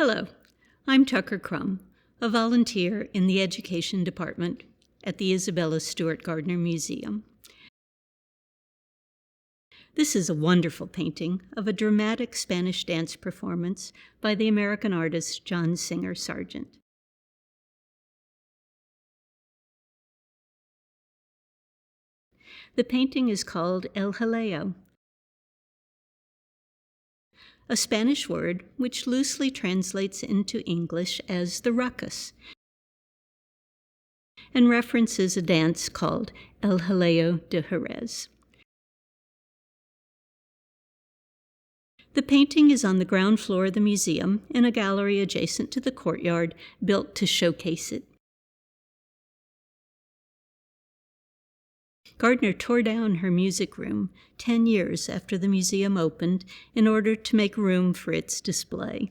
Hello, I'm Tucker Crum, a volunteer in the Education Department at the Isabella Stewart Gardner Museum. This is a wonderful painting of a dramatic Spanish dance performance by the American artist John Singer Sargent. The painting is called El Jaleo, a Spanish word which loosely translates into English as the ruckus, and references a dance called El Jaleo de Jerez. The painting is on the ground floor of the museum in a gallery adjacent to the courtyard built to showcase it. Gardner tore down her music room 10 years after the museum opened in order to make room for its display.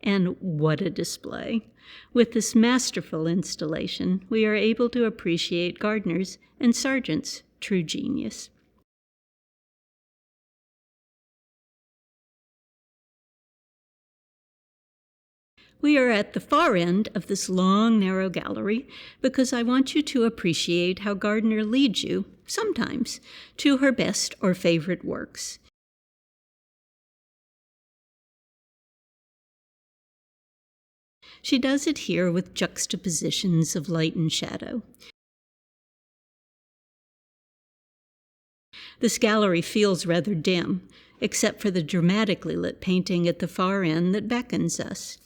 And what a display! With this masterful installation, we are able to appreciate Gardner's and Sargent's true genius. We are at the far end of this long, narrow gallery because I want you to appreciate how Gardner leads you, sometimes, to her best or favorite works. She does it here with juxtapositions of light and shadow. This gallery feels rather dim, except for the dramatically lit painting at the far end that beckons us.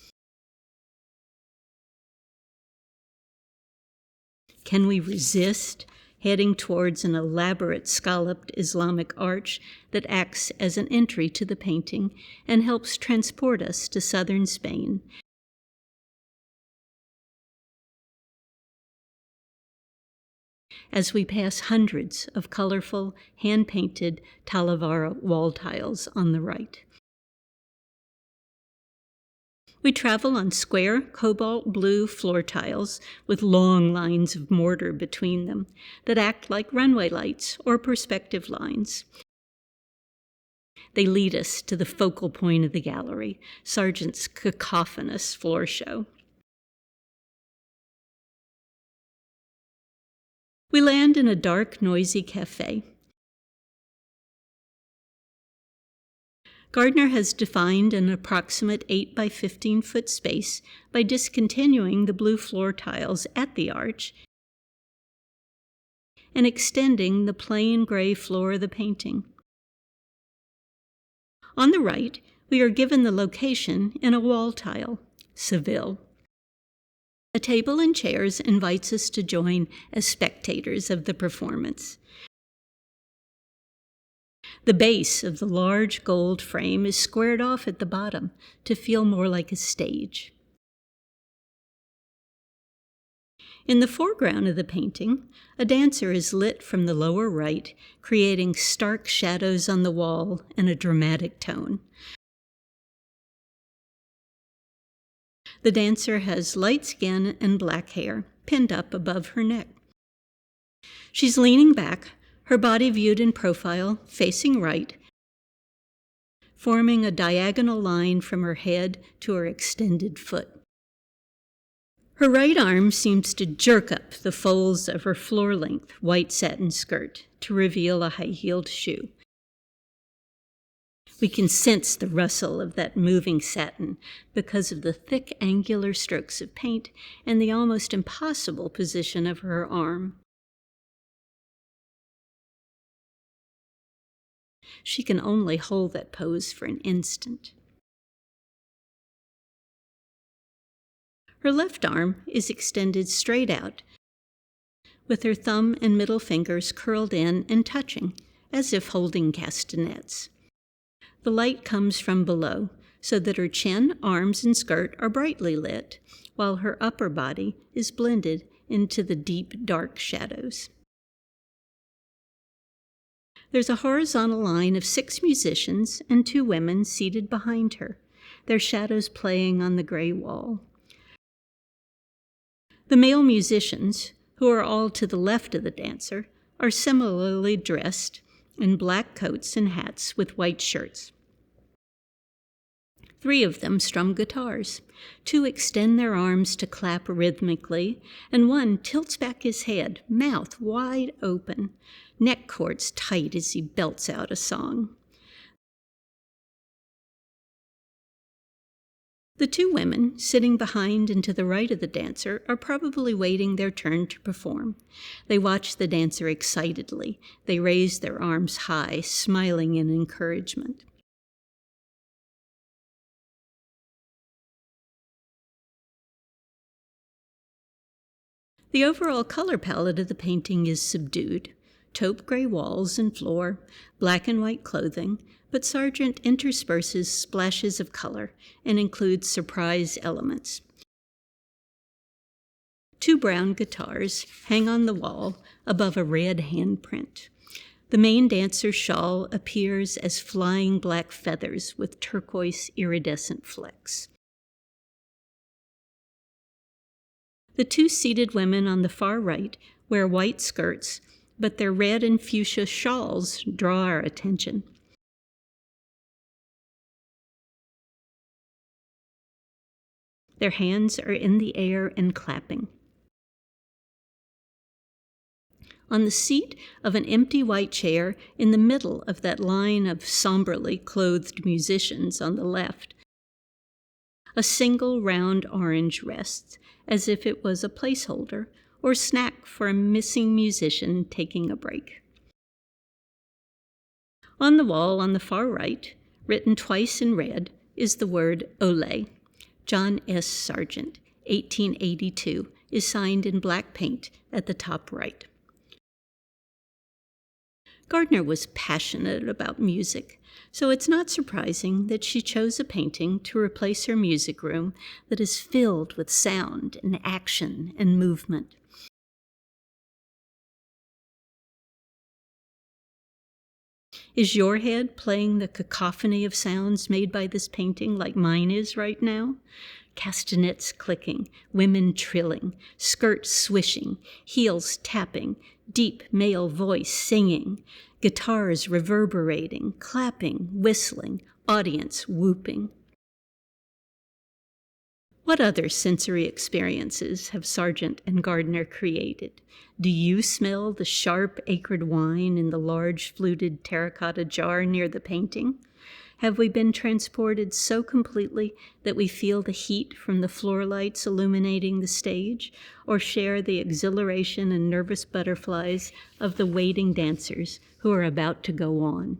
Can we resist heading towards an elaborate scalloped Islamic arch that acts as an entry to the painting and helps transport us to southern Spain? As we pass hundreds of colorful, hand-painted Talavera wall tiles on the right. We travel on square, cobalt blue floor tiles with long lines of mortar between them that act like runway lights or perspective lines. They lead us to the focal point of the gallery, Sargent's cacophonous floor show. We land in a dark, noisy cafe. Gardner has defined an approximate 8 by 15 foot space by discontinuing the blue floor tiles at the arch and extending the plain gray floor of the painting. On the right, we are given the location in a wall tile, Seville. A table and chairs invites us to join as spectators of the performance. The base of the large gold frame is squared off at the bottom to feel more like a stage. In the foreground of the painting, a dancer is lit from the lower right, creating stark shadows on the wall and a dramatic tone. The dancer has light skin and black hair pinned up above her neck. She's leaning back, her body viewed in profile, facing right, forming a diagonal line from her head to her extended foot. Her right arm seems to jerk up the folds of her floor-length white satin skirt to reveal a high-heeled shoe. We can sense the rustle of that moving satin because of the thick angular strokes of paint and the almost impossible position of her arm. She can only hold that pose for an instant. Her left arm is extended straight out, with her thumb and middle fingers curled in and touching, as if holding castanets. The light comes from below, so that her chin, arms, and skirt are brightly lit, while her upper body is blended into the deep, dark shadows. There's a horizontal line of 6 musicians and 2 women seated behind her, their shadows playing on the gray wall. The male musicians, who are all to the left of the dancer, are similarly dressed in black coats and hats with white shirts. 3 of them strum guitars. 2 extend their arms to clap rhythmically, and 1 tilts back his head, mouth wide open, neck cords tight as he belts out a song. The 2 women, sitting behind and to the right of the dancer, are probably waiting their turn to perform. They watch the dancer excitedly. They raise their arms high, smiling in encouragement. The overall color palette of the painting is subdued. Taupe gray walls and floor, black and white clothing, but Sargent intersperses splashes of color and includes surprise elements. 2 brown guitars hang on the wall above a red handprint. The main dancer's shawl appears as flying black feathers with turquoise iridescent flecks. The 2 seated women on the far right wear white skirts, but their red and fuchsia shawls draw our attention. Their hands are in the air and clapping. On the seat of an empty white chair in the middle of that line of somberly clothed musicians on the left, a single round orange rests, as if it was a placeholder or snack for a missing musician taking a break. On the wall on the far right, written twice in red, is the word Ole. John S. Sargent, 1882, is signed in black paint at the top right. Gardner was passionate about music, so it's not surprising that she chose a painting to replace her music room that is filled with sound and action and movement. Is your head playing the cacophony of sounds made by this painting like mine is right now? Castanets clicking, women trilling, skirts swishing, heels tapping, deep male voice singing, guitars reverberating, clapping, whistling, audience whooping. What other sensory experiences have Sargent and Gardner created? Do you smell the sharp acrid wine in the large fluted terracotta jar near the painting? Have we been transported so completely that we feel the heat from the floor lights illuminating the stage, or share the exhilaration and nervous butterflies of the waiting dancers who are about to go on?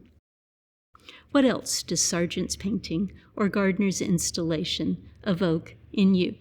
What else does Sargent's painting or Gardner's installation evoke in you?